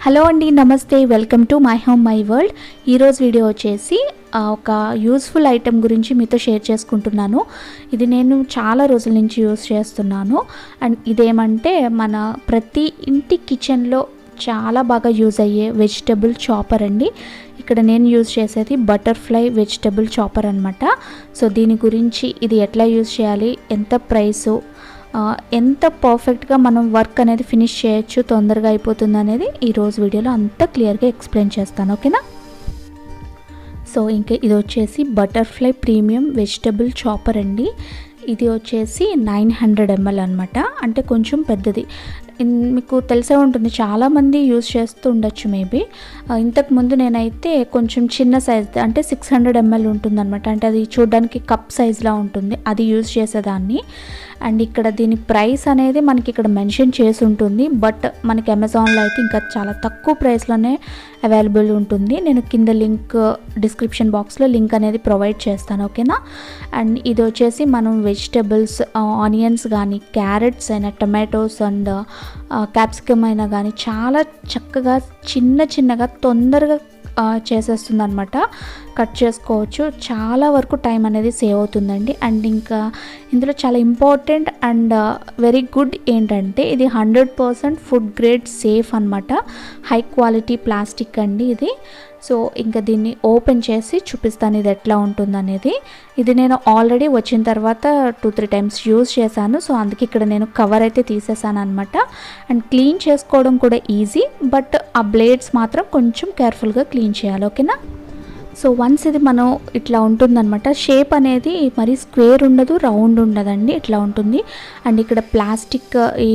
Hello అండి, నమస్తే. Welcome to my home my world. ఈరోజు వీడియో వచ్చేసి ఒక యూస్ఫుల్ ఐటెం గురించి మీతో షేర్ చేసుకుంటున్నాను. ఇది నేను చాలా రోజుల నుంచి యూస్ చేస్తున్నాను. అండ్ ఇదేమంటే మన ప్రతి ఇంటి కిచెన్లో చాలా బాగా యూజ్ అయ్యే వెజిటబుల్ చాపర్ అండి. ఇక్కడ నేను యూజ్ చేసేది బటర్ఫ్లై వెజిటబుల్ చాపర్ అనమాట. సో దీని గురించి ఇది ఎట్లా యూజ్ చేయాలి, ఎంత ప్రైసు, ఎంత పర్ఫెక్ట్గా మనం వర్క్ అనేది ఫినిష్ చేయొచ్చు, తొందరగా అయిపోతుంది అనేది ఈరోజు వీడియోలో అంతా క్లియర్గా ఎక్స్ప్లెయిన్ చేస్తాను. ఓకేనా? సో ఇంకా ఇది వచ్చేసి బటర్ఫ్లై ప్రీమియం వెజిటబుల్ చాపర్ అండి. ఇది వచ్చేసి 900 ml అనమాట. అంటే కొంచెం పెద్దది. మీకు తెలిసే ఉంటుంది, చాలామంది యూజ్ చేస్తూ ఉండొచ్చు మేబీ. ఇంతకుముందు నేనైతే కొంచెం చిన్న సైజ్ అంటే 600 ml ఉంటుందన్నమాట. అంటే అది చూడడానికి కప్ సైజ్లా ఉంటుంది, అది యూజ్ చేసేదాన్ని. అండ్ ఇక్కడ దీని ప్రైస్ అనేది మనకి ఇక్కడ మెన్షన్ చేసి ఉంటుంది, బట్ మనకి అమెజాన్లో అయితే ఇంకా చాలా తక్కువ ప్రైస్లోనే అవైలబుల్ ఉంటుంది. నేను కింద లింక్ డిస్క్రిప్షన్ బాక్స్లో లింక్ అనేది ప్రొవైడ్ చేస్తాను. ఓకేనా? అండ్ ఇది వచ్చేసి మనం వెజిటబుల్స్, ఆనియన్స్ కానీ, క్యారెట్స్ అయినా, టమాటోస్ అండ్ క్యాప్సికమ్ అయినా కానీ చాలా చక్కగా చిన్నగా తొందరగా చేసేస్తుంది అనమాట. కట్ చేసుకోవచ్చు, చాలా వరకు టైం అనేది సేవ్ అవుతుందండి. అండ్ ఇంకా ఇందులో చాలా ఇంపార్టెంట్ అండ్ వెరీ గుడ్ ఏంటంటే ఇది 100% ఫుడ్ గ్రేడ్ సేఫ్ అనమాట. హై క్వాలిటీ ప్లాస్టిక్ అండి ఇది. సో ఇంకా దీన్ని ఓపెన్ చేసి చూపిస్తాను ఇది ఎట్లా ఉంటుందనేది. ఇది నేను ఆల్రెడీ వచ్చిన తర్వాత 2-3 టైమ్స్ యూజ్ చేశాను. సో అందుకే ఇక్కడ నేను కవర్ అయితే తీసేసాను అనమాట. అండ్ క్లీన్ చేసుకోవడం కూడా ఈజీ, బట్ ఆ బ్లేడ్స్ మాత్రం కొంచెం కేర్ఫుల్గా క్లీన్ చేయాలి. ఓకేనా? సో వన్స్ ఇది మనం ఇట్లా ఉంటుందన్నమాట. షేప్ అనేది మరి స్క్వేర్ ఉండదు, రౌండ్ ఉండదండి, ఇట్లా ఉంటుంది. అండ్ ఇక్కడ ప్లాస్టిక్ ఈ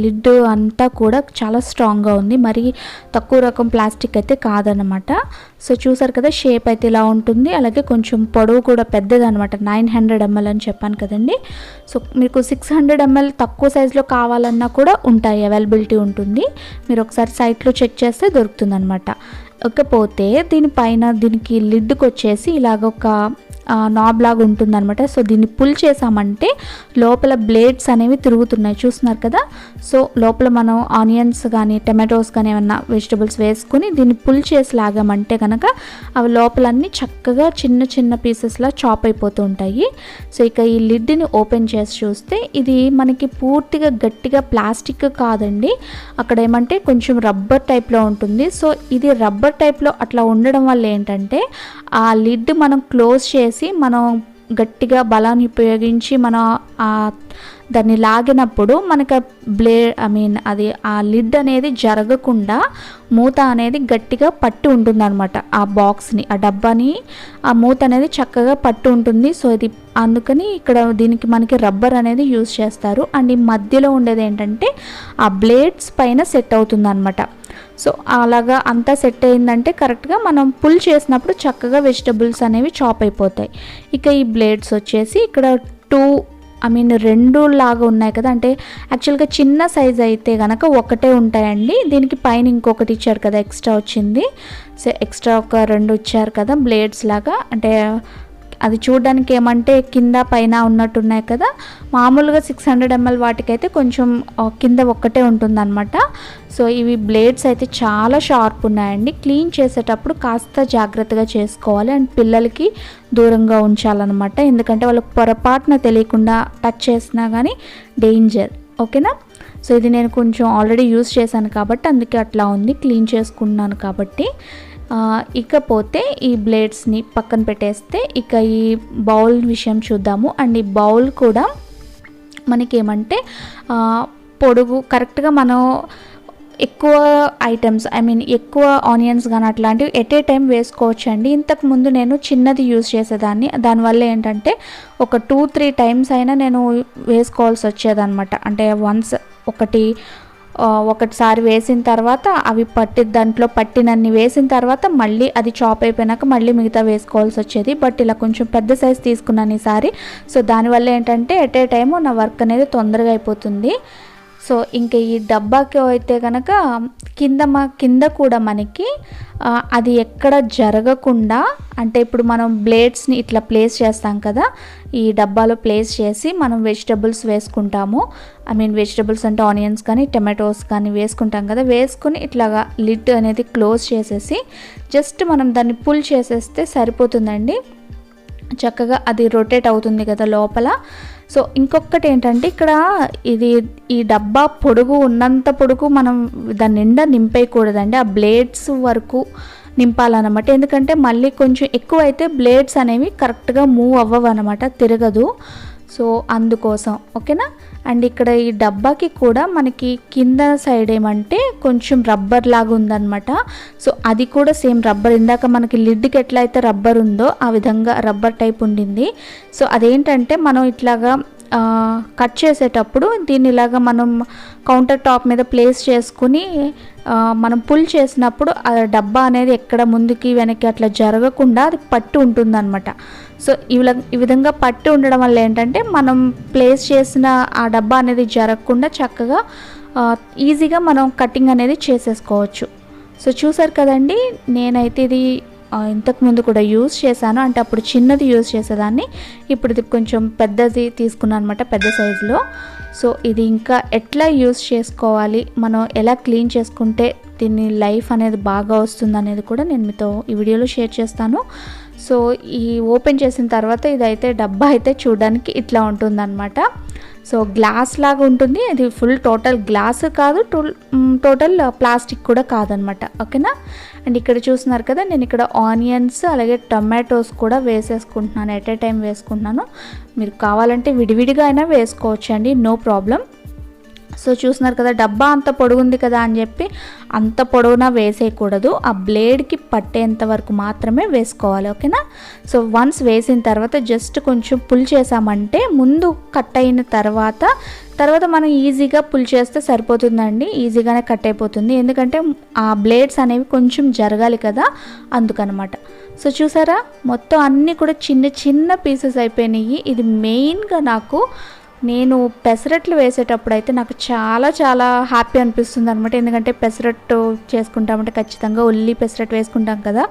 లిడ్ అంతా కూడా చాలా స్ట్రాంగ్గా ఉంది, మరి తక్కువ రకం ప్లాస్టిక్ అయితే కాదనమాట. సో చూసారు కదా, షేప్ అయితే ఇలా ఉంటుంది. అలాగే కొంచెం పొడవు కూడా పెద్దదనమాట. 900 ml అని చెప్పాను కదండి. సో మీకు 600 ml తక్కువ సైజులో కావాలన్నా కూడా ఉంటాయి, అవైలబిలిటీ ఉంటుంది. మీరు ఒకసారి సైట్లో చెక్ చేస్తే దొరుకుతుందనమాట. ఇకపోతే దీనిపైన దీనికి లిడ్కి వచ్చేసి ఇలాగ ఒక నాబ్ లాగా ఉంటుందన్నమాట. సో దీన్ని పుల్ చేసామంటే లోపల బ్లేడ్స్ అనేవి తిరుగుతున్నాయి, చూస్తున్నారు కదా. సో లోపల మనం ఆనియన్స్ కానీ, టమాటోస్ కానీ ఏమన్నా వెజిటబుల్స్ వేసుకుని దీన్ని పుల్ చేసి లాగామంటే కనుక అవి లోపలన్నీ చక్కగా చిన్న పీసెస్లా చాప్ అయిపోతూ ఉంటాయి. సో ఇక ఈ లిడ్ని ఓపెన్ చేసి చూస్తే ఇది మనకి పూర్తిగా గట్టిగా ప్లాస్టిక్ కాదండి, అక్కడ ఏమంటే కొంచెం రబ్బర్ టైప్లో ఉంటుంది. సో ఇది రబ్బర్ టైప్లో అట్లా ఉండడం వల్ల ఏంటంటే ఆ లిడ్ మనం క్లోజ్ చేసి మనం గట్టిగా బలాన్ని ఉపయోగించి మనం దాన్ని లాగినప్పుడు మనకు అది ఆ లిడ్ అనేది జరగకుండా మూత అనేది గట్టిగా పట్టి ఉంటుందన్నమాట. ఆ బాక్స్ని, ఆ డబ్బాని ఆ మూత అనేది చక్కగా పట్టి ఉంటుంది. సో ఇది అందుకని ఇక్కడ దీనికి మనకి రబ్బర్ అనేది యూజ్ చేస్తారు. అండ్ ఈ మధ్యలో ఉండేది ఏంటంటే ఆ బ్లేడ్స్ పైన సెట్ అవుతుందన్నమాట. సో అలాగా అంతా సెట్ అయిందంటే కరెక్ట్గా మనం పుల్ చేసినప్పుడు చక్కగా వెజిటబుల్స్ అనేవి చాప్ అయిపోతాయి. ఇక ఈ బ్లేడ్స్ వచ్చేసి ఇక్కడ 2 లాగా ఉన్నాయి కదా. అంటే యాక్చువల్గా చిన్న సైజ్ అయితే కనుక ఒకటే ఉంటాయండి. దీనికి పైన ఇంకొకటి ఇచ్చారు కదా, ఎక్స్ట్రా వచ్చింది. సో ఎక్స్ట్రా ఒక 2 ఇచ్చారు కదా బ్లేడ్స్ లాగా. అంటే అది చూడడానికి ఏమంటే కింద పైన ఉన్నట్టున్నాయి కదా. మామూలుగా 600 ml వాటికైతే కొంచెం కింద ఒక్కటే ఉంటుందన్నమాట. సో ఇవి బ్లేడ్స్ అయితే చాలా షార్ప్ ఉన్నాయండి. క్లీన్ చేసేటప్పుడు కాస్త జాగ్రత్తగా చేసుకోవాలి. అండ్ పిల్లలకి దూరంగా ఉంచాలన్నమాట, ఎందుకంటే వాళ్ళకి పొరపాటున తెలియకుండా టచ్ చేసినా కానీ డేంజర్. ఓకేనా? సో ఇది నేను కొంచెం ఆల్రెడీ యూజ్ చేశాను కాబట్టి అందుకే అట్లా ఉంది, క్లీన్ చేసుకున్నాను కాబట్టి. ఇకపోతే ఈ బ్లేడ్స్ని పక్కన పెట్టేస్తే ఇక ఈ బౌల్ విషయం చూద్దాము. అండ్ ఈ బౌల్ కూడా మనకేమంటే పొడుగు కరెక్ట్గా మనం ఎక్కువ ఐటమ్స్ ఎక్కువ ఆనియన్స్ కానీ అట్లాంటివి ఎట్ ఏ టైం వేసుకోవచ్చు అండి. ఇంతకుముందు నేను చిన్నది యూజ్ చేసేదాన్ని, దానివల్ల ఏంటంటే ఒక 2-3 టైమ్స్ అయినా నేను వేసుకోవాల్సి వచ్చేదన్నమాట. అంటే వన్స్ ఒకటిసారి వేసిన తర్వాత అవి దాంట్లో పట్టినన్ని వేసిన తర్వాత మళ్ళీ అది చాప్ అయిపోయినాక మళ్ళీ మిగతా వేసుకోవాల్సి వచ్చేది. బట్ ఇలా కొంచెం పెద్ద సైజ్ తీసుకున్నాను ఈసారి. సో దానివల్ల ఏంటంటే ఎట్ ఏ టైము నా వర్క్ అనేది తొందరగా అయిపోతుంది. సో ఇంకా ఈ డబ్బాకి అయితే కనుక కింద కూడా మనకి అది ఎక్కడ జరగకుండా, అంటే ఇప్పుడు మనం బ్లేడ్స్ని ఇట్లా ప్లేస్ చేస్తాం కదా, ఈ డబ్బాలో ప్లేస్ చేసి మనం వెజిటబుల్స్ వేసుకుంటాము. వెజిటబుల్స్ అంటే ఆనియన్స్ కానీ టమాటోస్ కానీ వేసుకుంటాం కదా, వేసుకొని ఇట్లాగా లిడ్ అనేది క్లోజ్ చేసేసి జస్ట్ మనం దాన్ని పుల్ చేసేస్తే సరిపోతుందండి. చక్కగా అది రొటేట్ అవుతుంది కదా లోపల. సో ఇంకొకటి ఏంటంటే ఇక్కడ ఈ డబ్బా పొడుగు ఉన్నంత పొడుగు మనం దాని నిండా నింపేయకూడదండి, ఆ బ్లేడ్స్ వరకు నింపాలన్నమాట. ఎందుకంటే మళ్ళీ కొంచెం ఎక్కువ అయితే బ్లేడ్స్ అనేవి కరెక్ట్గా మూవ్ అవ్వవు అనమాట, తిరగదు. సో అందుకోసం ఓకేనా. అండ్ ఇక్కడ ఈ డబ్బాకి కూడా మనకి కింద సైడ్ ఏమంటే కొంచెం రబ్బర్ లాగా ఉందన్నమాట. సో అది కూడా సేమ్ రబ్బర్, ఇందాక మనకి లిడ్కి ఎట్లా అయితే రబ్బర్ ఉందో ఆ విధంగా రబ్బర్ టైప్ ఉండింది. సో అదేంటంటే మనం ఇట్లాగా కట్ చేసేటప్పుడు దీన్ని ఇలాగా మనం కౌంటర్ టాప్ మీద ప్లేస్ చేసుకుని మనం పుల్ చేసినప్పుడు ఆ డబ్బా అనేది ఎక్కడ ముందుకి వెనక్కి అట్లా జరగకుండా అది పట్టు ఉంటుందన్నమాట. సో ఈ విధంగా పట్టు ఉండడం వల్ల ఏంటంటే మనం ప్లేస్ చేసిన ఆ డబ్బా అనేది జరగకుండా చక్కగా ఈజీగా మనం కటింగ్ అనేది చేసేసుకోవచ్చు. సో చూసారు కదండి, నేనైతే ఇది ఇంతకుముందు కూడా యూజ్ చేశాను, అంటే అప్పుడు చిన్నది యూజ్ చేసేదాన్ని, ఇప్పుడు ఇది కొంచెం పెద్దది తీసుకున్నాను అనమాట, పెద్ద సైజులో. సో ఇది ఇంకా ఎట్లా యూజ్ చేసుకోవాలి, మనం ఎలా క్లీన్ చేసుకుంటే దీన్ని లైఫ్ అనేది బాగా వస్తుంది అనేది కూడా నేను మీతో ఈ వీడియోలో షేర్ చేస్తాను. సో ఈ ఓపెన్ చేసిన తర్వాత ఇదైతే డబ్బా అయితే చూడడానికి ఇట్లా ఉంటుందన్నమాట. సో గ్లాస్ లాగా ఉంటుంది, ఇది ఫుల్ టోటల్ గ్లాస్ కాదు, టోటల్ ప్లాస్టిక్ కూడా కాదనమాట, ఓకేనా. అండ్ ఇక్కడ చూస్తున్నారు కదా, నేను ఇక్కడ ఆనియన్స్ అలాగే టమాటోస్ కూడా వేసేసుకుంటున్నాను, ఎట్ ఏ టైం వేసుకుంటున్నాను. మీరు కావాలంటే విడివిడిగా అయినా వేసుకోవచ్చు అండి, నో ప్రాబ్లం. సో చూస్తున్నారు కదా, డబ్బా అంత పొడుగుంది కదా అని చెప్పి అంత పొడవునా వేసేయకూడదు, ఆ బ్లేడ్కి పట్టేంత వరకు మాత్రమే వేసుకోవాలి, ఓకేనా. సో వన్స్ వేసిన తర్వాత జస్ట్ కొంచెం పుల్ చేసామంటే ముందు కట్ అయిన తర్వాత మనం ఈజీగా పుల్ చేస్తే సరిపోతుందండి, ఈజీగానే కట్ అయిపోతుంది. ఎందుకంటే ఆ బ్లేడ్స్ అనేవి కొంచెం జరగాలి కదా, అందుకనమాట. సో చూసారా, మొత్తం అన్నీ కూడా చిన్న చిన్న పీసెస్ అయిపోయినాయి. ఇది మెయిన్గా నేను పెసరట్లు వేసేటప్పుడు అయితే నాకు చాలా చాలా హ్యాపీ అనిపిస్తుంది అనమాట. ఎందుకంటే పెసరట్టు చేసుకుంటామంటే ఖచ్చితంగా ఉల్లి పెసరట్టు వేసుకుంటాం కదా,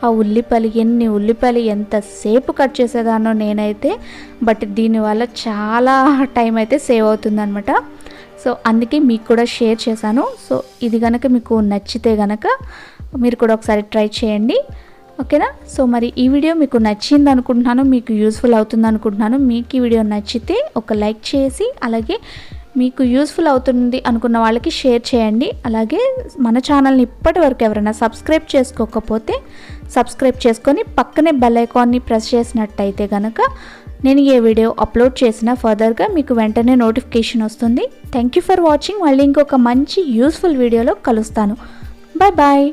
ఆ ఉల్లిపాయలు ఎంతసేపు కట్ చేసేదానో నేనైతే. బట్ దీనివల్ల చాలా టైం అయితే సేవ్ అవుతుంది అనమాట. సో అందుకే మీకు కూడా షేర్ చేశాను. సో ఇది కనుక మీకు నచ్చితే కనుక మీరు కూడా ఒకసారి ట్రై చేయండి, ఓకేనా. సో మరి ఈ వీడియో మీకు నచ్చింది అనుకుంటున్నాను, మీకు యూస్ఫుల్ అవుతుంది అనుకుంటున్నాను. మీకు ఈ వీడియో నచ్చితే ఒక లైక్ చేసి అలాగే మీకు యూస్ఫుల్ అవుతుంది అనుకున్న వాళ్ళకి షేర్ చేయండి. అలాగే మన ఛానల్ని ఇప్పటి వరకు ఎవరైనా సబ్స్క్రైబ్ చేసుకోకపోతే సబ్స్క్రైబ్ చేసుకొని పక్కనే బెల్ ఐకాన్ని ప్రెస్ చేసినట్టయితే కనుక నేను ఏ వీడియో అప్లోడ్ చేసినా ఫర్దర్గా మీకు వెంటనే నోటిఫికేషన్ వస్తుంది. Thank you for watching. మళ్ళీ ఇంకొక మంచి యూస్ఫుల్ వీడియోలో కలుస్తాను. Bye bye.